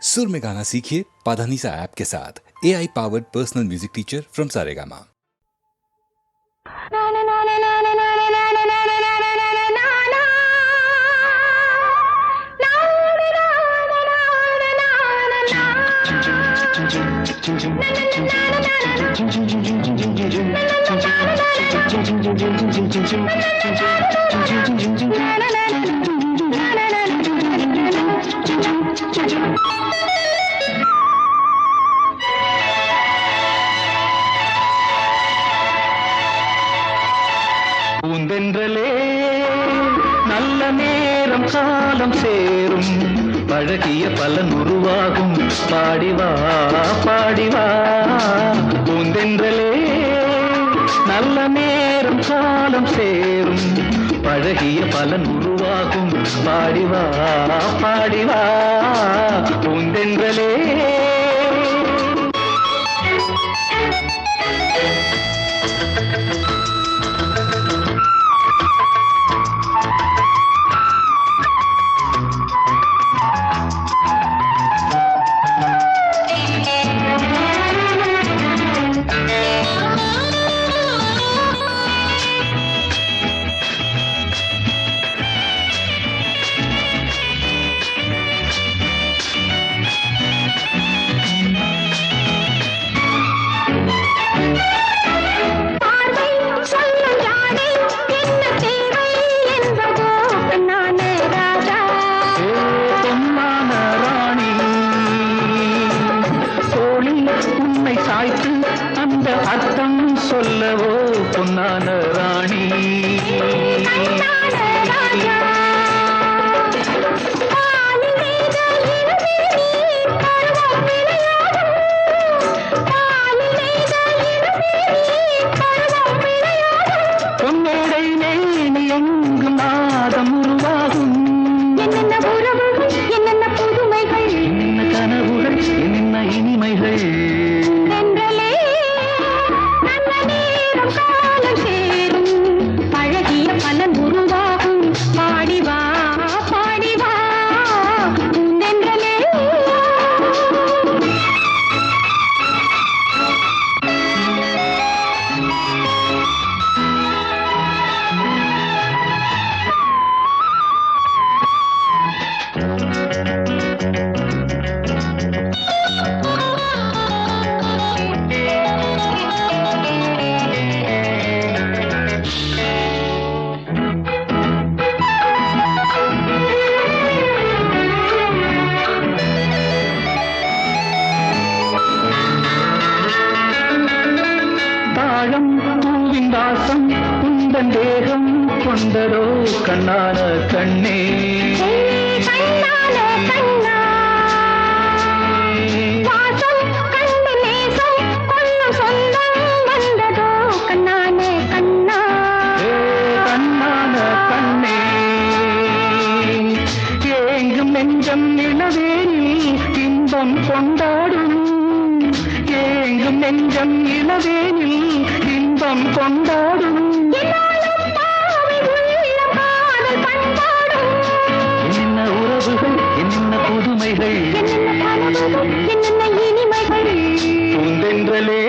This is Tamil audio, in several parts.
सुर में गाना सीखिए पाधानीसा ऐप के साथ। AI powered personal music teacher from Saregama. பூந்தென்றலே நல்ல நேரம் காலம் சேரும் பழகிய பலன் உருவாகும் பாடிவா பாடிவா. பூந்தென்றலே நல்ல நேரம் காலம் சேரும் பழகிய பலன் உருவாகும் பாடிவா பாடிவா. பூந்தென்றலே அந்த அர்த்தம் சொல்லவோ பொன்னான ராணி. பொன்னேடை நீ எங்கு நாதம் உருவாகும். என்னென்ன உறவுகள், என்னென்ன புதுமைகள், என்னென்ன கனவுகள், என்னென்ன இனிமைகள். பூவிந்தாசம் உந்தன் தேகம் கொண்டதோ கண்ணான கண்ணே. கண்ணான கண்ணே ஏங்கும் நெஞ்சம் இளவேனில் இன்பம் கொண்டாடும். ஏங்கும் நெஞ்சம் இளவேனில் இன்பம் கொண்டாடும். என்னென்ன உறவுகள், என்னென்ன புதுமைகள், என்னென்ன இனிமைகள். பூந்தென்றலே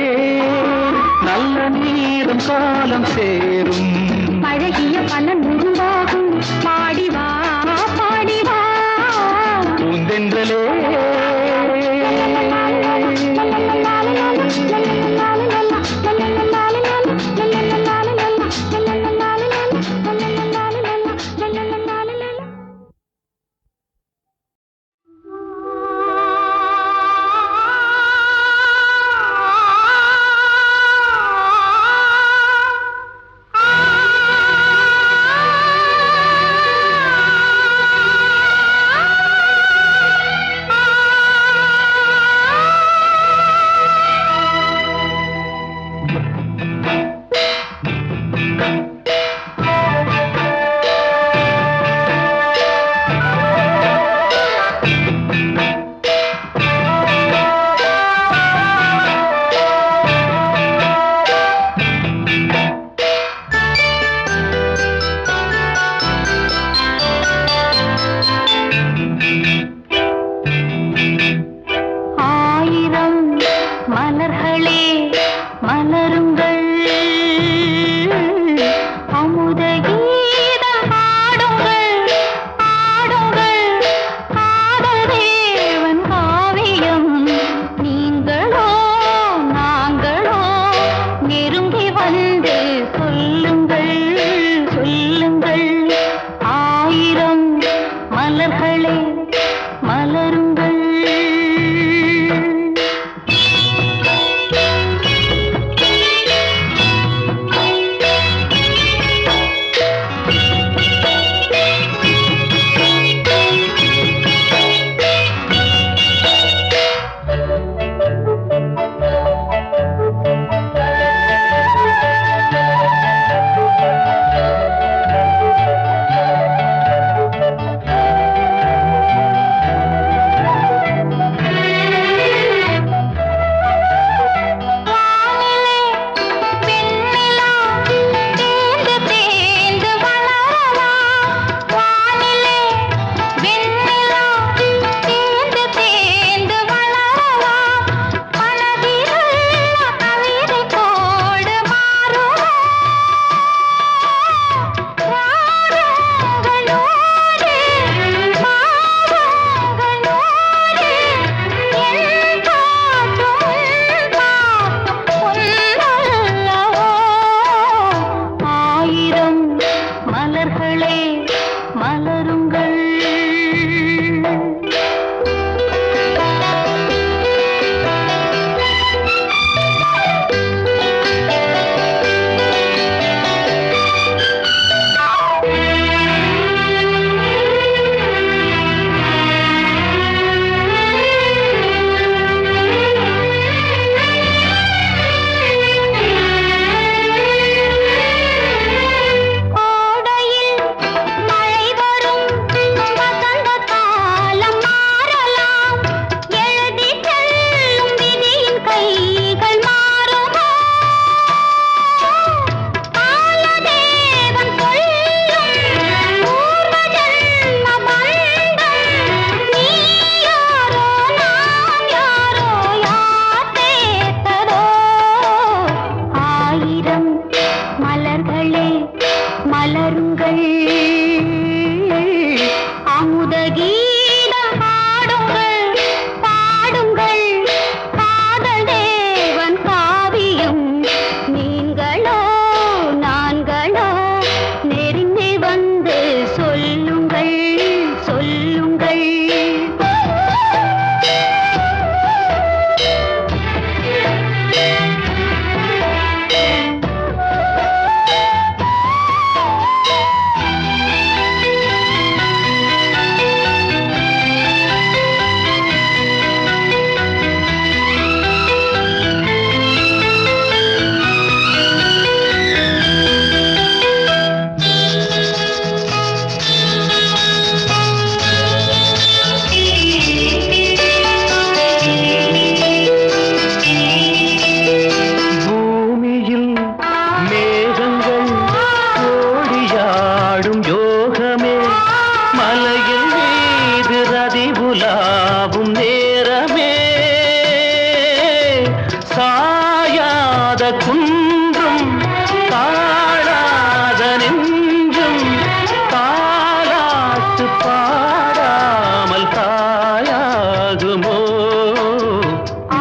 நல்ல நேரம் காலம் சேரும் பழகிய பலன் உருவாகும் பாடிவா பாடிவா. பூந்தென்றலே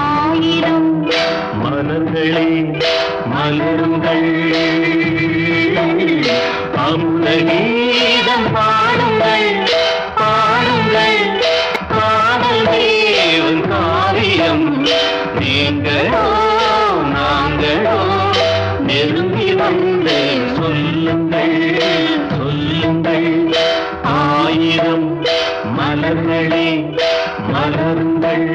ஆயிரம் மலர்களே மலருங்கள், அமுத கீதம் பாடுங்கள் பாடுங்கள், காதல் தேவன் காவியம் நீங்களோ நாங்களோ நெருங்கி வந்து சொல்லுங்கள் சொல்லுங்கள். ஆயிரம் மலர்களே மலருங்கள்.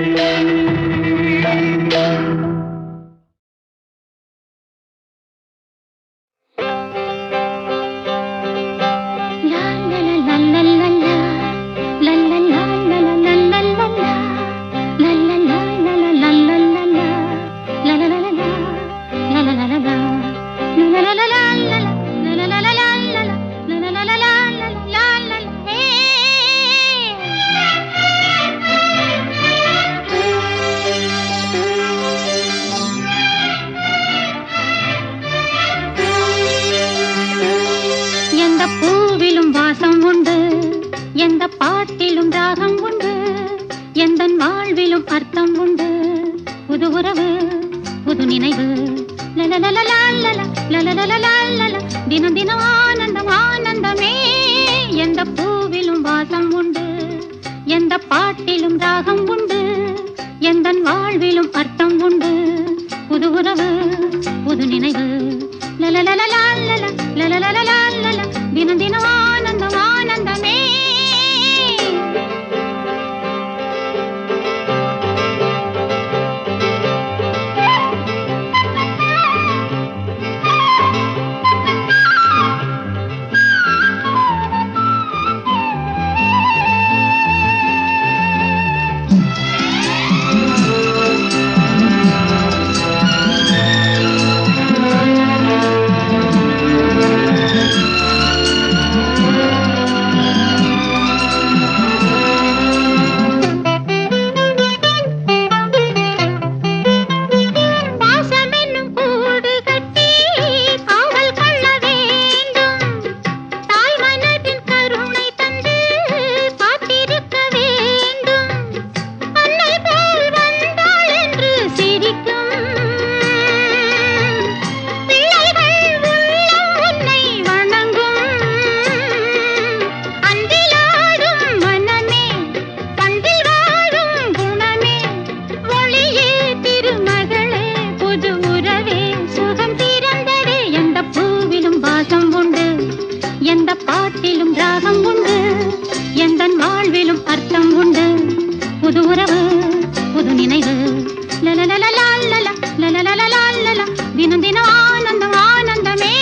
எந்த பாட்டிலும் ராகம் உண்டு, எந்தன் வாழ்விலும் அர்த்தம் உண்டு. புது உறவு புது நினைவு, தினம் தினம் ஆனந்தம் ஆனந்தமே. எந்த பூவிலும் வாசம் உண்டு, எந்த பாட்டிலும் ராகம் உண்டு, எந்தன் வாழ்விலும் அர்த்தம் உண்டு. புது உறவு புது நினைவு, தினம் தினம் ஆனந்தம் ஆனந்தமே. தினம் தினம் ஆனந்தம் ஆனந்தமே. எந்த பாட்டிலும் ராகம் உண்டு, எந்தன் வாழ்விலும் அர்த்தம் உண்டு. புது உறவு புது நினைவு, தினம் தினம் ஆனந்தம் ஆனந்தமே.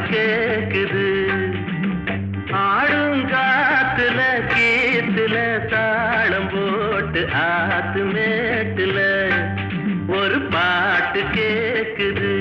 கேக்குது ஆடும் காத்துல கீத்துல தாளம் போட்டு ஆத்து மேட்டுல ஒரு பாட்டு கேக்குது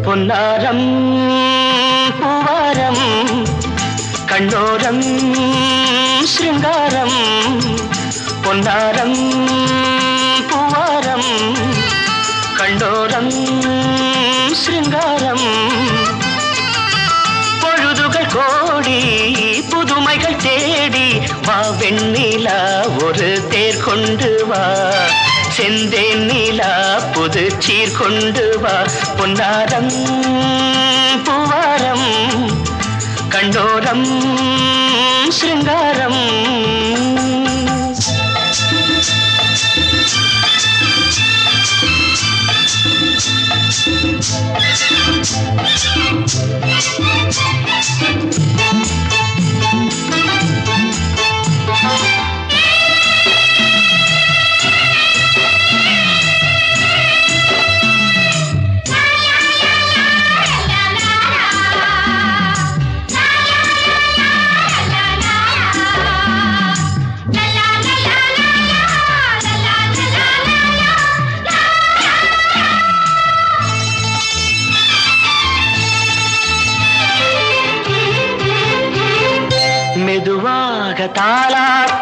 பொன்னாரம் பூவாரம் கண்ணோரம் ஸ்ருங்காரம் பொன்னாரம் பூவாரம் கண்டோரம் ஸ்ருங்காரம் பொழுதுகள் கோடி புதுமைகள் தேடி வா வெண்ணிலா ஒரு தேர் கொண்டு வா செந்தேன் நீலா புது சீர் கொண்டு வா பொன்னாரம் பூவாரம் கண்டோரம் ஸ்ருங்காரம்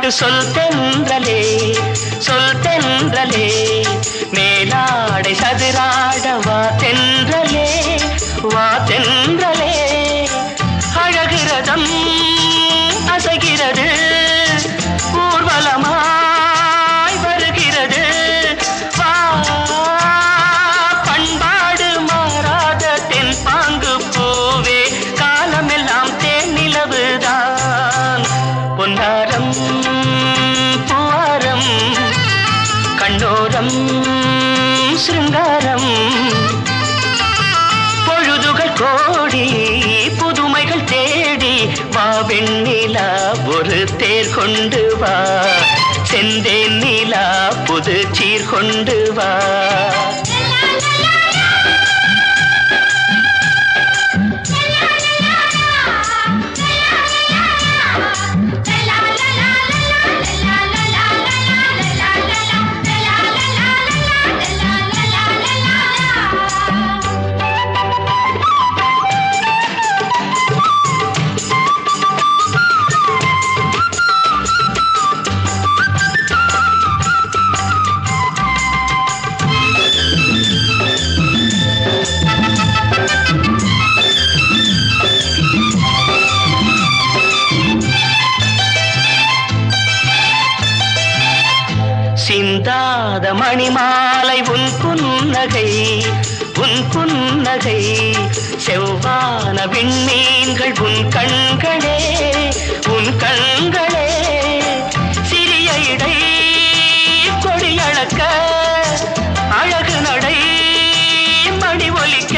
தாலாட்டு சொல் தென்றலே சொல் தென்றலே மேலாடை சதுராட வா தென்றலே வா தென்றலே அழகிறதம் அசைகிறது ஊர்வலமாய் வருகிறது வா பண்பாடு மாறாத தென் பாங்கு பூவே காலமெல்லாம் தேன் நிலவுதான் பொன்னாரம் பூவாரம் கண்ணோரம் சிருங்காரம் பொழுதுகள் கோடி புதுமைகள் தேடி வா வெண்ணிலா ஒரு தேர் கொண்டு வா செந்தேன் நிலா புது சீர் கொண்டு வா சிந்தாத மணிமாலை உன் புன்னகை செவ்வான விண்மீன்கள் உன் கண்களே சிறிய இடை கொடியளக்க அழகு நடை மணி ஒலிக்க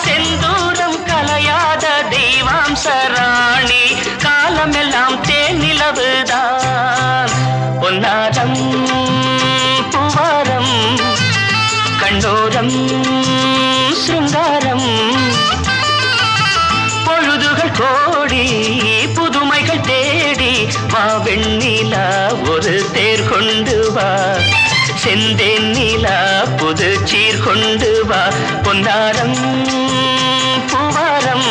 செந்தூரம் கலையாத தெய்வாம்சராணி காலமெல்லாம் தேன் நிலவுதான் பொன்னாரம் பூவாரம் கண்ணோரம் சிருங்காரம் பொழுதுகள் கோடி புதுமைகள் தேடி வா வெண்ணிலா ஒரு தேர் கொண்டு வா செந்தேன் நிலா புது சீர் கொண்டு வா பொன்னாரம் பூவாரம்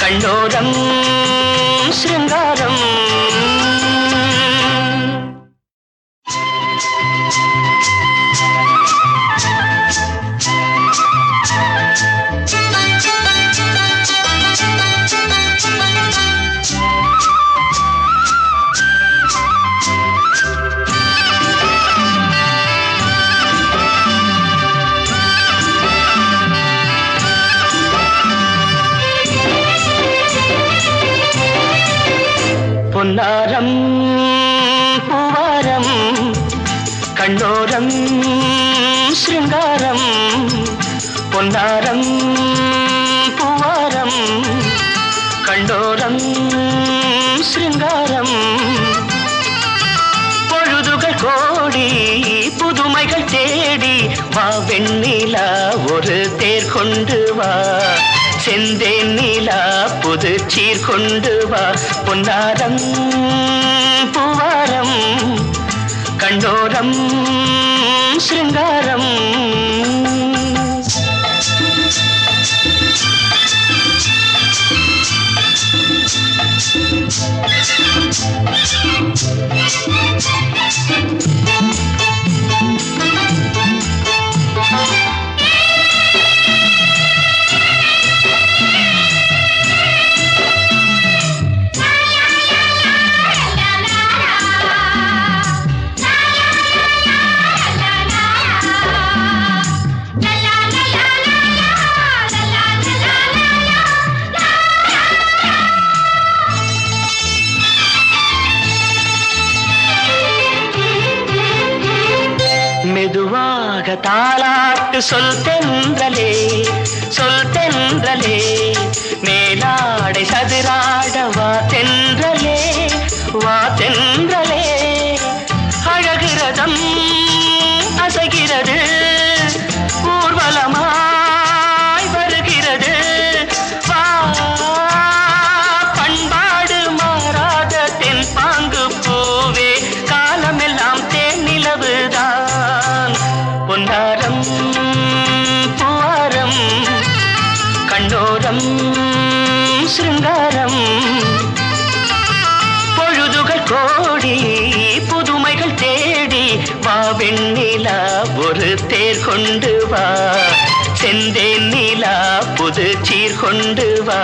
கண்ணோரம் சிருங்காரம் பொன்னாரம் பூவாரம் கண்ணோரம் சிருங்காரம் பொன்னாரம் பூவாரம் கண்ணோரம் சிருங்காரம் பொழுதுகள் கோடி புதுமைகள் தேடி வா வெண்ணிலா ஒரு தேர் கொண்டு வா செந்தேன் நிலா புது சீர் கொண்டு வா பொன்னாரம் பூவாரம் கண்ணோரம் சிருங்காரம் மெதுவாக தாலாட்டு சொல் தென்றலே மேலாடை சதுராட வா தென்றலே அழகிறதம் அசைகிறது ஊர்வலமாய் வருகிறது வா பண்பாடு மாறாத தென் பாங்கு பூவே காலமெல்லாம் தேன் நிலவுதான் பொன்னாரம் பூவாரம் கண்ணோரம் சிருங்காரம் கோடி புதுமைகள் தேடி வா வெண்ணிலா ஒரு தேர் கொண்டு வா செந்தேன் நிலா புது சீர் கொண்டு வா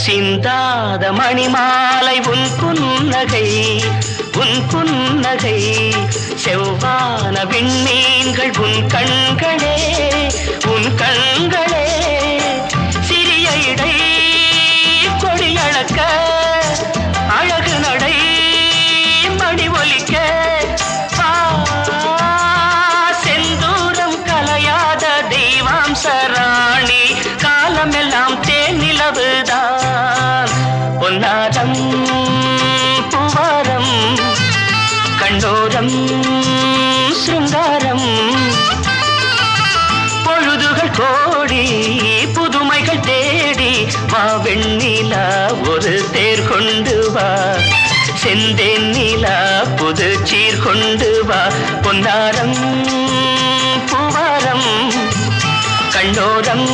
சிந்தாத மணிமாலை உன் புன்னகை செவ்வான விண்மீன்கள் உன் கண்களே சிறிய இடை கொடியளக்க அழகு நடை மணி ஒலிக்க செந்தூரம் கலையாத தெய்வாம்சராணி காலமெல்லாம் தேன் நிலவுதான் பொன்னாரம் பூவாரம் கண்டோரம் சிருங்காரம் பொழுதுகள் கோடி புதுமைகள் தேடி வா வெண்ணிலா ஒரு தேர் கொண்டு வா செந்தேன் நிலா புது சீர் கொண்டு வா பொன்னாரம் பூவாரம் கண்டோரம்